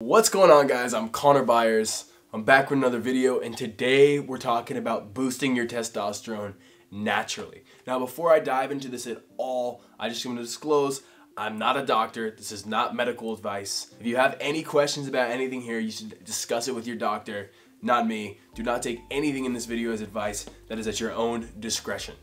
What's going on, guys? I'm Connor Byers. I'm back with another video, and today we're talking about boosting your testosterone naturally. Now, before I dive into this at all, I just want to disclose I'm not a doctor. This is not medical advice. If you have any questions about anything here, you should discuss it with your doctor, not me. Do not take anything in this video as advice. That is at your own discretion.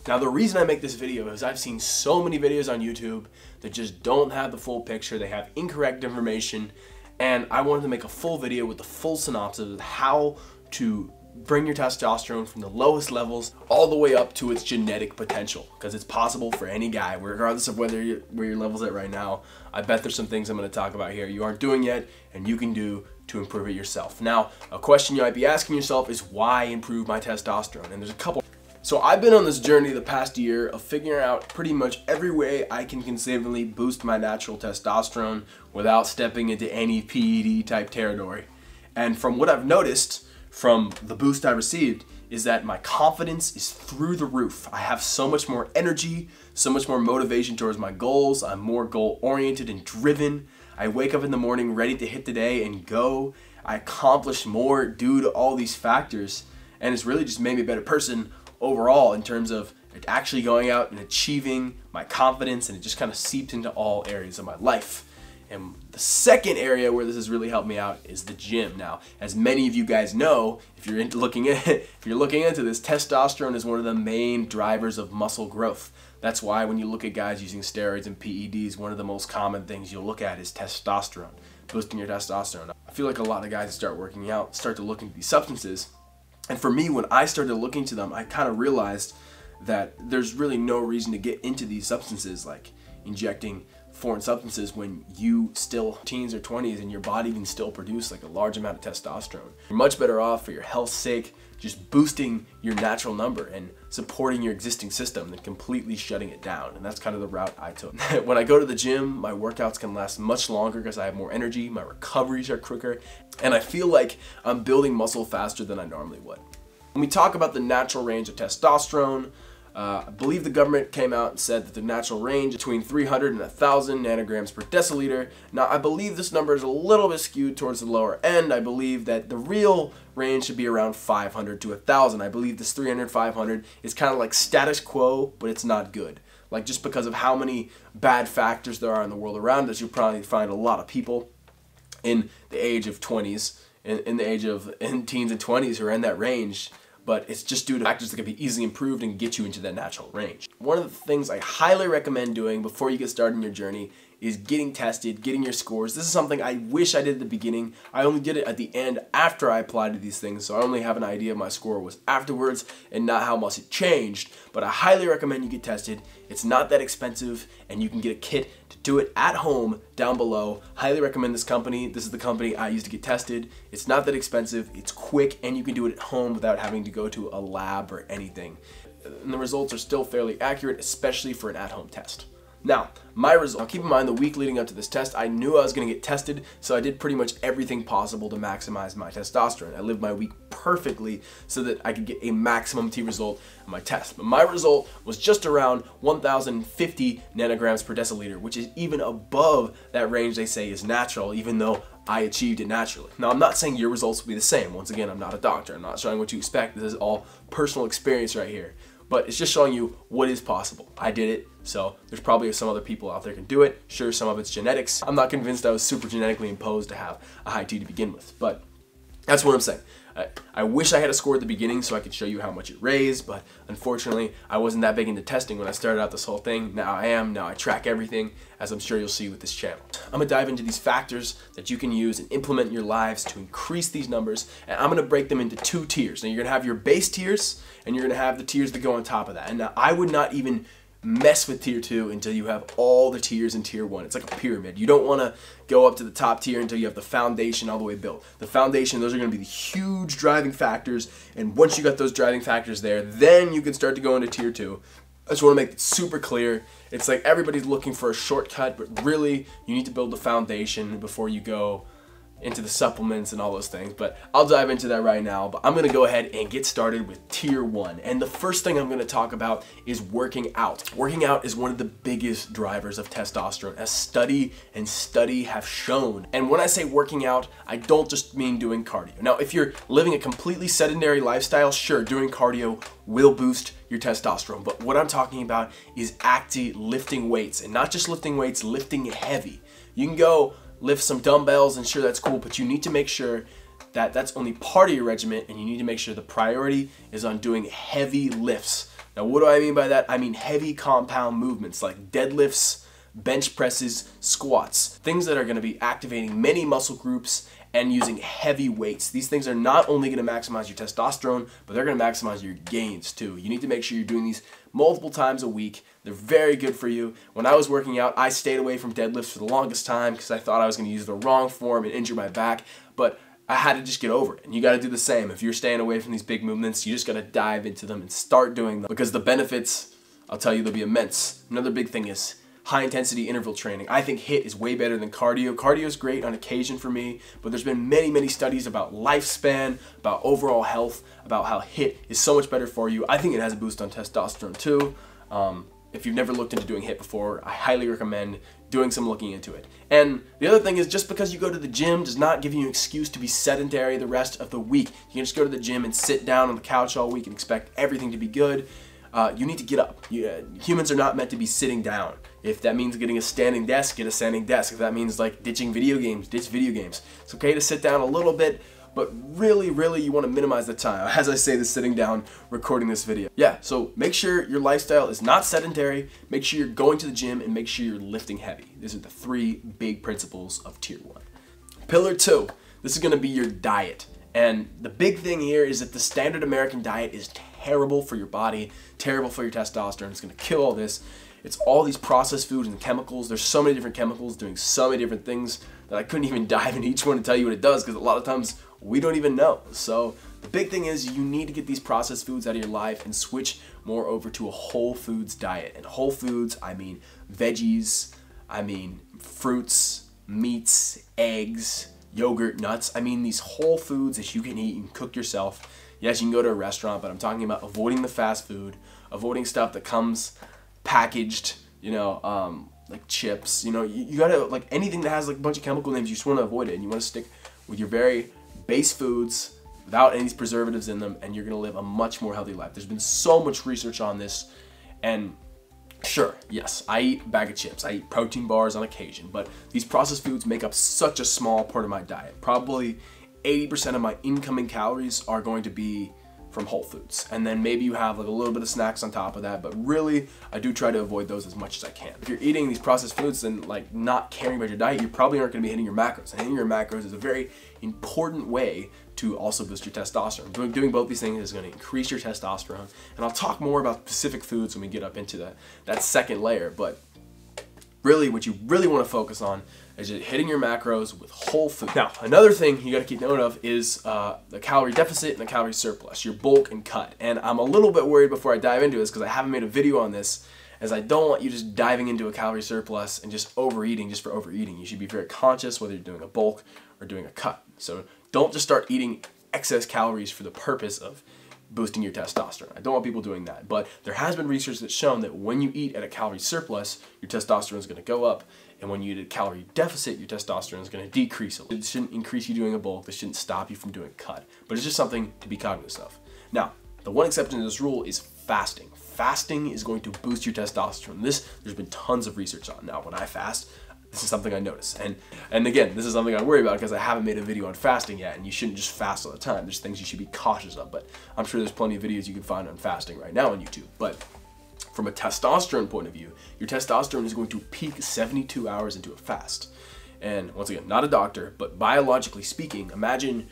Now, the reason I make this video is I've seen so many videos on YouTube that just don't have the full picture. They have incorrect information. And I wanted to make a full video with the full synopsis of how to bring your testosterone from the lowest levels all the way up to its genetic potential, because it's possible for any guy, regardless of where your level's at right now. I bet there's some things I'm going to talk about here you aren't doing yet and you can do to improve it yourself. Now, a question you might be asking yourself is, why improve my testosterone? And there's a couple. So I've been on this journey the past year of figuring out pretty much every way I can conceivably boost my natural testosterone without stepping into any PED type territory. And from what I've noticed from the boost I received is that my confidence is through the roof. I have so much more energy, so much more motivation towards my goals. I'm more goal oriented and driven. I wake up in the morning ready to hit the day and go. I accomplish more due to all these factors, and it's really just made me a better person overall in terms of actually going out and achieving my confidence, and it just kind of seeped into all areas of my life. And the second area where this has really helped me out is the gym. Now, as many of you guys know, if you're looking into this, testosterone is one of the main drivers of muscle growth. That's why when you look at guys using steroids and PEDs, one of the most common things you'll look at is testosterone, boosting your testosterone. I feel like a lot of guys that start working out start to look into these substances. And for me, when I started looking to them, I kind of realized that there's really no reason to get into these substances, like injecting foreign substances, when you still teens or 20s and your body can still produce like a large amount of testosterone. You're much better off, for your health's sake, just boosting your natural number and supporting your existing system than completely shutting it down. And that's kind of the route I took. When I go to the gym, my workouts can last much longer because I have more energy, my recoveries are quicker, and I feel like I'm building muscle faster than I normally would. When we talk about the natural range of testosterone, I believe the government came out and said that the natural range is between 300 and 1,000 nanograms per deciliter. Now, I believe this number is a little bit skewed towards the lower end. I believe that the real range should be around 500 to 1,000. I believe this 300, 500 is kind of like status quo, but it's not good. Like, just because of how many bad factors there are in the world around us, you'll probably find a lot of people in the age of 20s, in teens and 20s who are in that range. But it's just due to factors that can be easily improved and get you into that natural range. One of the things I highly recommend doing before you get started in your journey is getting tested, getting your scores. This is something I wish I did at the beginning. I only did it at the end after I applied to these things, so I only have an idea of my score was afterwards and not how much it changed. But I highly recommend you get tested. It's not that expensive, and you can get a kit to do it at home down below. Highly recommend this company. This is the company I use to get tested. It's not that expensive, it's quick, and you can do it at home without having to go to a lab or anything. And the results are still fairly accurate, especially for an at-home test. Now, my result, now keep in mind the week leading up to this test, I knew I was going to get tested, so I did pretty much everything possible to maximize my testosterone. I lived my week perfectly so that I could get a maximum T result on my test. But my result was just around 1,050 nanograms per deciliter, which is even above that range they say is natural, even though I achieved it naturally. Now, I'm not saying your results will be the same. Once again, I'm not a doctor. I'm not showing what you expect. This is all personal experience right here. But it's just showing you what is possible. I did it, so there's probably some other people out there can do it. Sure, some of it's genetics. I'm not convinced I was super genetically imposed to have a high T to begin with, but that's what I'm saying. I wish I had a score at the beginning so I could show you how much it raised, but unfortunately, I wasn't that big into testing when I started out this whole thing. Now I am. Now I track everything, as I'm sure you'll see with this channel. I'm going to dive into these factors that you can use and implement in your lives to increase these numbers, and I'm going to break them into two tiers. Now, you're going to have your base tiers, and you're going to have the tiers that go on top of that. And now, I would not even mess with tier 2 until you have all the tiers in tier 1. It's like a pyramid. You don't want to go up to the top tier until you have the foundation all the way built. The foundation, those are going to be the huge driving factors, and once you got those driving factors there, then you can start to go into tier 2. I just want to make it super clear. It's like everybody's looking for a shortcut, but really you need to build the foundation before you go into the supplements and all those things, but I'll dive into that right now. But I'm gonna go ahead and get started with tier 1. And the first thing I'm gonna talk about is working out. Working out is one of the biggest drivers of testosterone, as study have shown. And when I say working out, I don't just mean doing cardio. Now, if you're living a completely sedentary lifestyle, sure, doing cardio will boost your testosterone. But what I'm talking about is actually lifting weights, and not just lifting weights, lifting heavy. You can go lift some dumbbells, and sure, that's cool, but you need to make sure that that's only part of your regimen, and you need to make sure the priority is on doing heavy lifts. Now, what do I mean by that? I mean heavy compound movements like deadlifts, bench presses, squats, things that are going to be activating many muscle groups and using heavy weights. These things are not only going to maximize your testosterone, but they're going to maximize your gains too. You need to make sure you're doing these multiple times a week. They're very good for you. When I was working out, I stayed away from deadlifts for the longest time because I thought I was going to use the wrong form and injure my back, but I had to just get over it. And you got to do the same. If you're staying away from these big movements, you just got to dive into them and start doing them, because the benefits, I'll tell you, they'll be immense. Another big thing is high intensity interval training. I think HIIT is way better than cardio. Cardio is great on occasion for me, but there's been many studies about lifespan, about overall health, about how HIIT is so much better for you. I think it has a boost on testosterone too. If you've never looked into doing HIIT before, I highly recommend doing some looking into it. And the other thing is, just because you go to the gym does not give you an excuse to be sedentary the rest of the week. You can just go to the gym and sit down on the couch all week and expect everything to be good. You need to get up. Humans are not meant to be sitting down. If that means getting a standing desk, get a standing desk. If that means like ditching video games, ditch video games. It's okay to sit down a little bit, but really you want to minimize the time. As I say this sitting down recording this video. Yeah, so make sure your lifestyle is not sedentary, make sure you're going to the gym, and make sure you're lifting heavy. These are the 3 big principles of tier 1. Pillar 2, this is going to be your diet. And the big thing here is that the standard American diet is terrible for your body, terrible for your testosterone. It's going to kill all this. It's all these processed foods and chemicals. There's so many different chemicals doing so many different things that I couldn't even dive into each one and tell you what it does, because a lot of times we don't even know. So the big thing is you need to get these processed foods out of your life and switch more over to a whole foods diet. And whole foods, I mean veggies, I mean fruits, meats, eggs, yogurt, nuts. I mean these whole foods that you can eat and cook yourself. Yes, you can go to a restaurant, but I'm talking about avoiding the fast food, avoiding stuff that comes packaged, like chips. You gotta, like, anything that has like a bunch of chemical names, you just want to avoid it, and you want to stick with your very base foods without any preservatives in them, and you're gonna live a much more healthy life. There's been so much research on this, and sure, yes, I eat a bag of chips, I eat protein bars on occasion, but these processed foods make up such a small part of my diet. Probably 80% of my incoming calories are going to be from whole foods, and then maybe you have like a little bit of snacks on top of that, but really I do try to avoid those as much as I can. If you're eating these processed foods and like not caring about your diet, you probably aren't going to be hitting your macros, and hitting your macros is a very important way to also boost your testosterone. Doing both these things is going to increase your testosterone, and I'll talk more about specific foods when we get up into that second layer. But really, what you really want to focus on is just hitting your macros with whole food. Now, another thing you got to keep note of is the calorie deficit and the calorie surplus, your bulk and cut. And I'm a little bit worried before I dive into this, because I haven't made a video on this, as I don't want you just diving into a calorie surplus and just overeating just for overeating. You should be very conscious whether you're doing a bulk or doing a cut. So don't just start eating excess calories for the purpose of boosting your testosterone. I don't want people doing that. But there has been research that's shown that when you eat at a calorie surplus, your testosterone is going to go up. And when you eat at a calorie deficit, your testosterone is going to decrease a little. It shouldn't increase you doing a bulk. This shouldn't stop you from doing a cut. But it's just something to be cognizant of. Now, the one exception to this rule is fasting. Fasting is going to boost your testosterone. There's been tons of research on. Now, when I fast, this is something I notice. And again, this is something I worry about because I haven't made a video on fasting yet, and you shouldn't just fast all the time. There's things you should be cautious of, but I'm sure there's plenty of videos you can find on fasting right now on YouTube. But from a testosterone point of view, your testosterone is going to peak 72 hours into a fast. And once again, not a doctor, but biologically speaking, imagine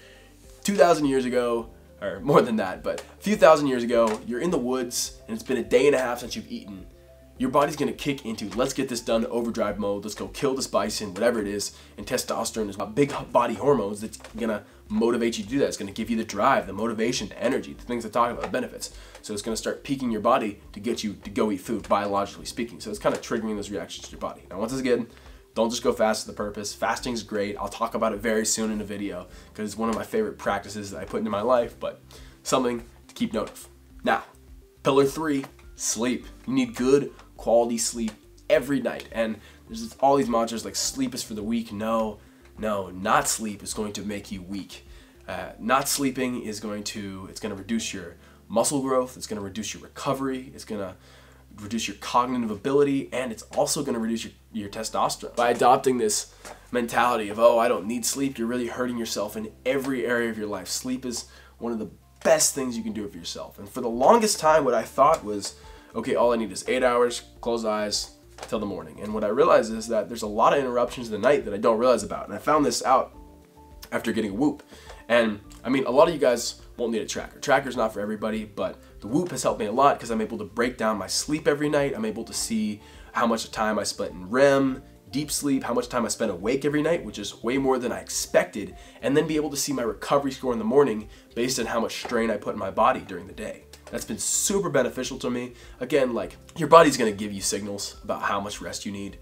2,000 years ago, or more than that, but a few thousand years ago, you're in the woods and it's been a day and a half since you've eaten. Your body's gonna kick into, let's get this done, overdrive mode, let's go kill this bison, whatever it is. And testosterone is about big body hormones that's gonna motivate you to do that. It's gonna give you the drive, the motivation, the energy, the things I talk about, the benefits. So it's gonna start peaking your body to get you to go eat food, biologically speaking. So it's kind of triggering those reactions to your body. Now, once again, Don't just go fast for the purpose. Fasting's great. I'll talk about it very soon in a video because it's one of my favorite practices that I put into my life, but something to keep note of. Now, pillar 3, sleep. You need good quality sleep every night. And there's all these mantras like sleep is for the weak. No, not sleep is going to make you weak. Not sleeping is going to reduce your muscle growth. It's going to reduce your recovery. It's going to reduce your cognitive ability, and it's also going to reduce your testosterone. By adopting this mentality of, oh, I don't need sleep, you're really hurting yourself in every area of your life. Sleep is one of the best things you can do for yourself. And for the longest time, what I thought was, okay, all I need is 8 hours, close eyes till the morning. And what I realized is that there's a lot of interruptions in the night that I don't realize about. And I found this out after getting a Whoop. And I mean, a lot of you guys won't need a tracker. Tracker's not for everybody, but the Whoop has helped me a lot because I'm able to break down my sleep every night. I'm able to see how much time I spent in REM, deep sleep, how much time I spent awake every night, which is way more than I expected, and then be able to see my recovery score in the morning based on how much strain I put in my body during the day. That's been super beneficial to me. Again, like, your body's gonna give you signals about how much rest you need.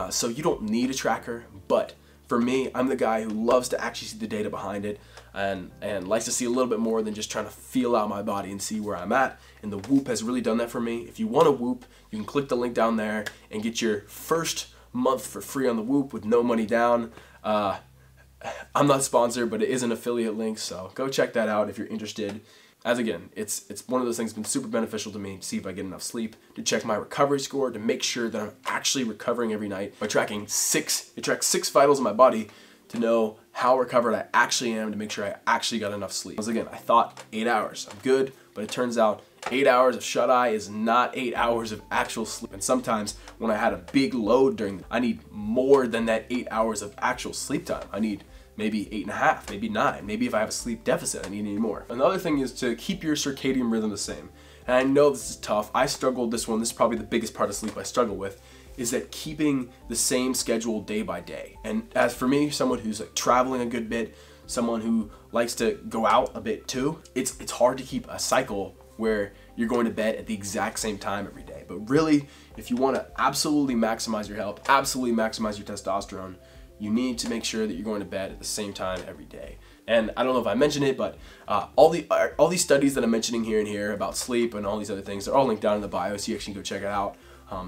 So you don't need a tracker, but for me, I'm the guy who loves to actually see the data behind it and likes to see a little bit more than just trying to feel out my body and see where I'm at. And the Whoop has really done that for me. If you want a Whoop, you can click the link down there and get your first month for free on the Whoop with no money down. I'm not sponsored, but it is an affiliate link, so go check that out if you're interested. As again, it's one of those things that's been super beneficial to me to see if I get enough sleep, to check my recovery score, to make sure that I'm actually recovering every night by tracking it tracks 6 vitals in my body to know how recovered I actually am, to make sure I actually got enough sleep. Because again, I thought 8 hours, I'm good, but it turns out 8 hours of shut-eye is not 8 hours of actual sleep. And sometimes when I had a big load I need more than that 8 hours of actual sleep time. I need maybe 8.5, maybe 9. Maybe if I have a sleep deficit, I need more. Another thing is to keep your circadian rhythm the same. And I know this is tough. I struggled this one. This is probably the biggest part of sleep I struggle with, is that keeping the same schedule day by day. And as for me, someone who's like traveling a good bit, someone who likes to go out a bit too, it's hard to keep a cycle where you're going to bed at the exact same time every day. But really, if you want to absolutely maximize your health, absolutely maximize your testosterone, you need to make sure that you're going to bed at the same time every day. And I don't know if I mentioned it, but all these studies that I'm mentioning here and here about sleep and all these other things, they're all linked down in the bio, so you actually can go check it out.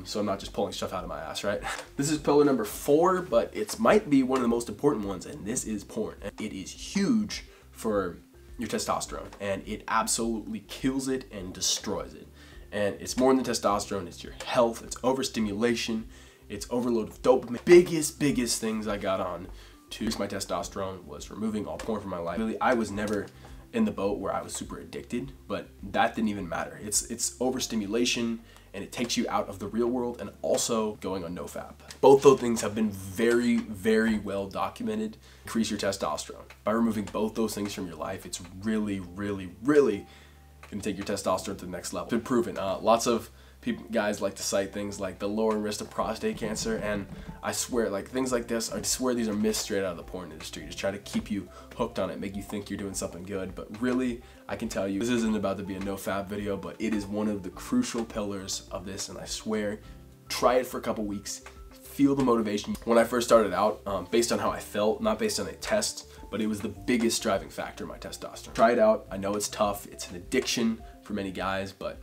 So I'm not just pulling stuff out of my ass, right? This is pillar number 4, but it might be one of the most important ones, and this is porn. It is huge for your testosterone, and it absolutely kills it and destroys it. And it's more than testosterone, it's your health, it's overstimulation, it's overload of dopamine. Biggest things I got on to reduce my testosterone was removing all porn from my life. Really, I was never in the boat where I was super addicted, but that didn't even matter. It's overstimulation, and it takes you out of the real world, and also going on nofap. Both those things have been very well documented. Increase your testosterone. By removing both those things from your life, it's really gonna take your testosterone to the next level. It's been proven. Lots of guys like to cite things like the lowering risk of prostate cancer, and I swear, like, things like this, I swear these are myths straight out of the porn industry, just try to keep you hooked on it, make you think you're doing something good. But really, I can tell you, this isn't about to be a no-fap video, but it is one of the crucial pillars of this, and I swear, try it for a couple weeks, feel the motivation. When I first started out, based on how I felt, not based on a test, but it was the biggest driving factor in my testosterone. Try it out. I know it's tough, it's an addiction for many guys, but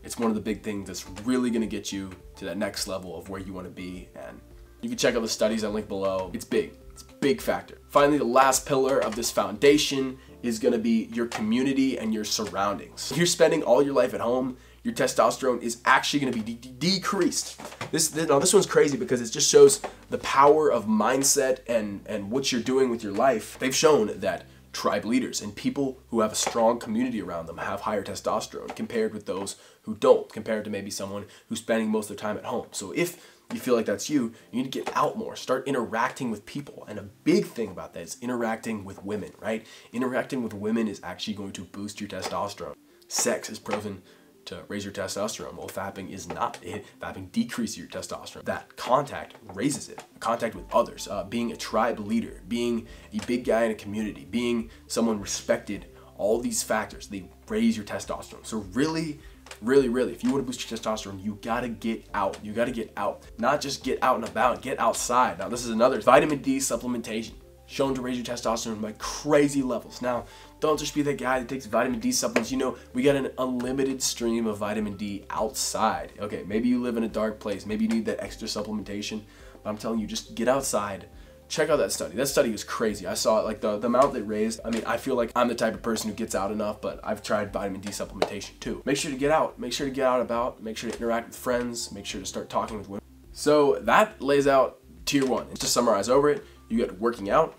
it's one of the big things that's really gonna get you to that next level of where you wanna be. And you can check out the studies I link below. It's big, it's a big factor. Finally, the last pillar of this foundation is gonna be your community and your surroundings. If you're spending all your life at home, your testosterone is actually gonna be decreased. Now this one's crazy because it just shows the power of mindset and what you're doing with your life. They've shown that tribe leaders and people who have a strong community around them have higher testosterone compared with those who don't, compared to maybe someone who's spending most of their time at home. So if you feel like that's you need to get out more, start interacting with people. And a big thing about that is interacting with women, right? Interacting with women is actually going to boost your testosterone. Sex is proven to raise your testosterone, while fapping is not. Fapping decreases your testosterone. That contact raises it. Contact with others, being a tribe leader, being a big guy in a community, being someone respected, all these factors, they raise your testosterone. So really, Really, if you want to boost your testosterone, you gotta get out. You gotta get out. Not just get out and about, get outside. Now, this is another vitamin D supplementation, shown to raise your testosterone by crazy levels. Now, don't just be that guy that takes vitamin D supplements. You know, we got an unlimited stream of vitamin D outside. Okay, maybe you live in a dark place. Maybe you need that extra supplementation. But I'm telling you, just get outside. Check out that study. That study was crazy. I saw it, like the amount that raised. I mean, I feel like I'm the type of person who gets out enough, but I've tried vitamin D supplementation too. Make sure to get out. Make sure to get out about. Make sure to interact with friends. Make sure to start talking with women. So that lays out tier 1. And to summarize over it, you got working out,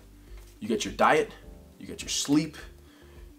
you got your diet, you got your sleep,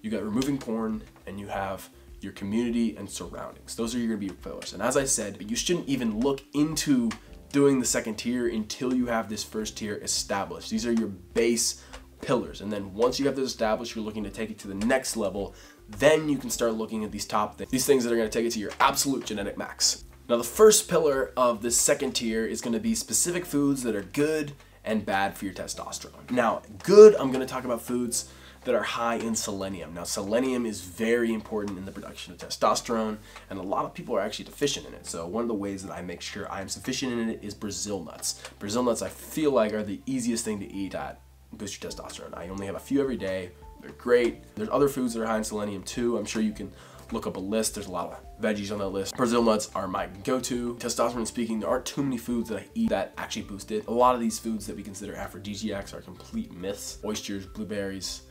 you got removing porn, and you have your community and surroundings. Those are going to be your pillars. And as I said, you shouldn't even look into doing the second tier until you have this first tier established. These are your base pillars. And then once you have this established, you're looking to take it to the next level. Then you can start looking at these top things, these things that are going to take it to your absolute genetic max. Now, the first pillar of this second tier is going to be specific foods that are good and bad for your testosterone. Now, good, I'm going to talk about foods that are high in selenium. Now, selenium is very important in the production of testosterone, and a lot of people are actually deficient in it. So one of the ways that I make sure I am sufficient in it is Brazil nuts. Brazil nuts, I feel like, are the easiest thing to eat that boost your testosterone. I only have a few every day. They're great. There's other foods that are high in selenium too. I'm sure you can look up a list. There's a lot of veggies on that list. Brazil nuts are my go-to. Testosterone speaking, there aren't too many foods that I eat that actually boost it. A lot of these foods that we consider aphrodisiacs are complete myths. Oysters, blueberries.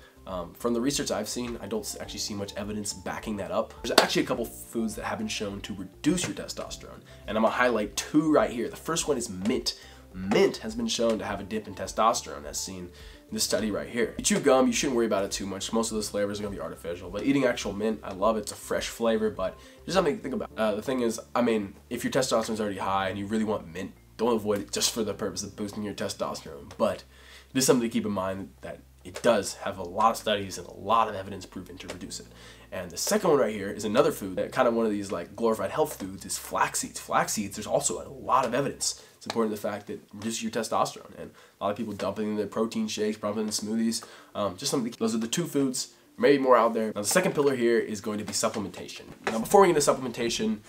From the research I've seen, I don't actually see much evidence backing that up. There's actually a couple foods that have been shown to reduce your testosterone, and I'm gonna highlight 2 right here. The first one is mint. Mint has been shown to have a dip in testosterone, as seen in this study right here. You chew gum, you shouldn't worry about it too much. Most of those flavors are gonna be artificial, but eating actual mint, I love it. It's a fresh flavor, but there's something to think about. The thing is, I mean, if your testosterone is already high and you really want mint, don't avoid it just for the purpose of boosting your testosterone. But it is something to keep in mind that it does have a lot of studies and a lot of evidence proven to reduce it. And the second one right here is another food that kind of one of these like glorified health foods is flax seeds. Flax seeds, there's also a lot of evidence supporting the fact that it reduces your testosterone. And a lot of people dump it in their protein shakes, dump it in smoothies. Just something. Those are the 2 foods, maybe more out there. Now the second pillar here is going to be supplementation. Now before we get into supplementation,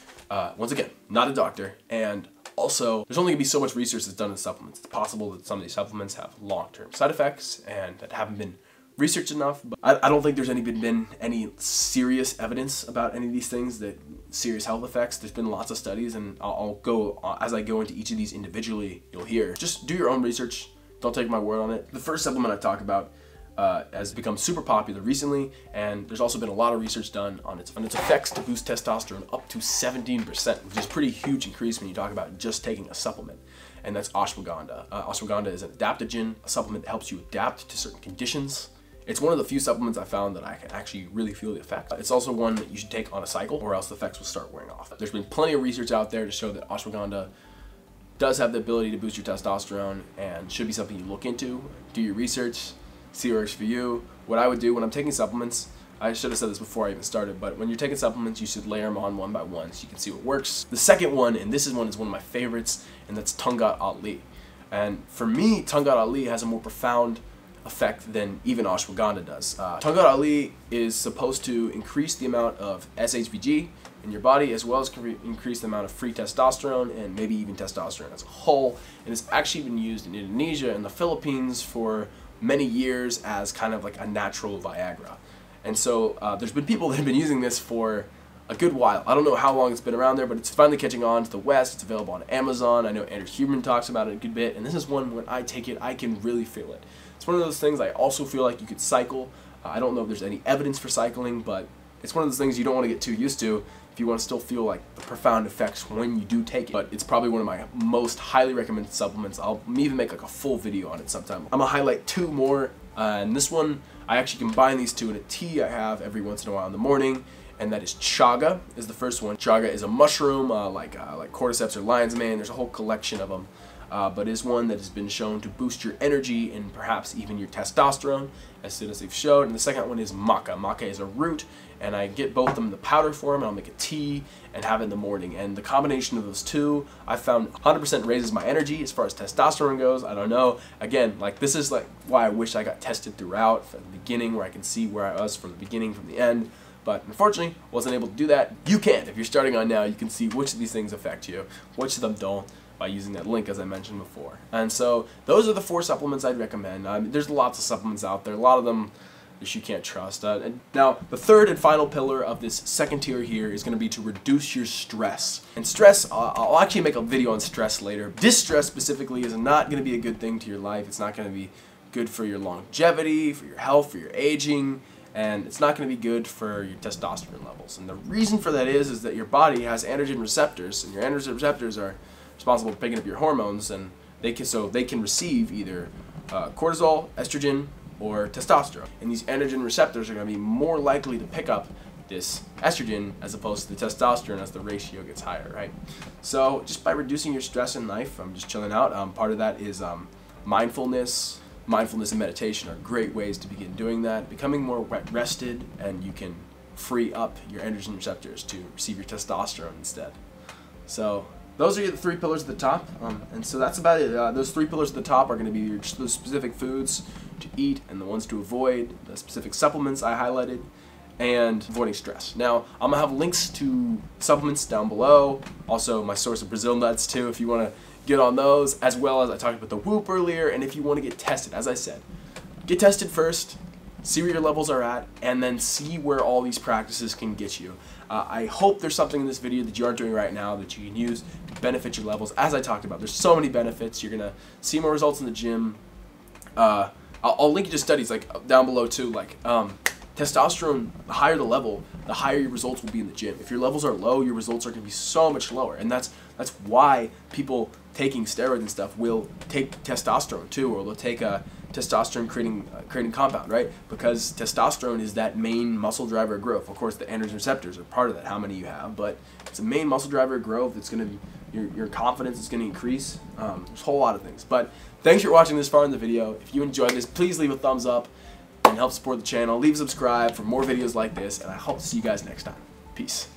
once again, not a doctor, and also, there's only gonna be so much research that's done in supplements. It's possible that some of these supplements have long-term side effects and that haven't been researched enough, but I don't think there's been any serious evidence about any of these things, that serious health effects. There's been lots of studies, and I'll go, as I go into each of these individually, you'll hear. Just do your own research, don't take my word on it. The first supplement I talk about has become super popular recently, and there's also been a lot of research done on its effects to boost testosterone up to 17%, which is a pretty huge increase when you talk about just taking a supplement, and that's ashwagandha. Ashwagandha is an adaptogen, a supplement that helps you adapt to certain conditions. It's one of the few supplements I found that I can actually really feel the effect. It's also one that you should take on a cycle, or else the effects will start wearing off. There's been plenty of research out there to show that ashwagandha does have the ability to boost your testosterone, and should be something you look into. Do your research, see what works for you. What I would do when I'm taking supplements, I should have said this before I even started, but when you're taking supplements, you should layer them on one by one so you can see what works. The second one, and this is one of my favorites, and that's Tungat Ali. And for me, Tungat Ali has a more profound effect than even ashwagandha does. Tungat Ali is supposed to increase the amount of SHBG in your body, as well as increase the amount of free testosterone and maybe even testosterone as a whole. And it's actually been used in Indonesia and the Philippines for many years as kind of like a natural Viagra. And so there's been people that have been using this for a good while. I don't know how long it's been around there, but it's finally catching on to the West. It's available on Amazon. I know Andrew Huberman talks about it a good bit, and this is one when I take it, I can really feel it. It's one of those things I also feel like you could cycle. I don't know if there's any evidence for cycling, but it's one of those things you don't want to get too used to if you want to still feel like the profound effects when you do take it. But it's probably one of my most highly recommended supplements. I'll even make like a full video on it sometime. I'm gonna highlight 2 more, and this one, I actually combine these 2 in a tea I have every once in a while in the morning, and that is chaga is the first one. Chaga is a mushroom, like cordyceps or lion's mane. There's a whole collection of them. But is one that has been shown to boost your energy and perhaps even your testosterone, as soon as they've showed. And the second one is maca. Maca is a root, and I get both of them in the powder form, and I'll make a tea and have it in the morning. And the combination of those 2, I found 100% raises my energy as far as testosterone goes. I don't know. Again, like this is like why I wish I got tested throughout from the beginning, where I can see where I was from the beginning, from the end. But unfortunately, wasn't able to do that. You can. If you're starting on now, you can see which of these things affect you, which of them don't, by using that link as I mentioned before. And so those are the 4 supplements I'd recommend. There's lots of supplements out there. A lot of them you can't trust. And now, the third and final pillar of this second tier here is going to be to reduce your stress. And stress, I'll actually make a video on stress later. Distress specifically is not going to be a good thing to your life. It's not going to be good for your longevity, for your health, for your aging, and it's not going to be good for your testosterone levels. And the reason for that is that your body has androgen receptors, and your androgen receptors are responsible for picking up your hormones, and they can receive either cortisol, estrogen, or testosterone. And these androgen receptors are going to be more likely to pick up this estrogen as opposed to the testosterone as the ratio gets higher, right? So just by reducing your stress in life, just chilling out, part of that is mindfulness. Mindfulness and meditation are great ways to begin doing that. Becoming more rested, and you can free up your androgen receptors to receive your testosterone instead. So those are the 3 pillars at the top, and so that's about it. Those 3 pillars at the top are going to be the specific foods to eat and the ones to avoid, the specific supplements I highlighted, and avoiding stress. Now, I'm going to have links to supplements down below, also my source of Brazil nuts too if you want to get on those, as well as I talked about the Whoop earlier, and if you want to get tested, as I said, get tested first, see where your levels are at, and then see where all these practices can get you. I hope there's something in this video that you aren't doing right now that you can use to benefit your levels. As I talked about, there's so many benefits. You're going to see more results in the gym. I'll link you to studies like down below too, like testosterone, the higher the level, the higher your results will be in the gym. If your levels are low, your results are going to be so much lower, and that's why people taking steroids and stuff will take testosterone too, or they'll take a testosterone creating compound, right? Because testosterone is that main muscle driver of growth. Of course, the androgen receptors are part of that, how many you have, but it's a main muscle driver of growth. It's going to be, your confidence is going to increase. There's a whole lot of things. But thanks for watching this far in the video. If you enjoyed this, please leave a thumbs up and help support the channel. Leave a subscribe for more videos like this, and I hope to see you guys next time. Peace.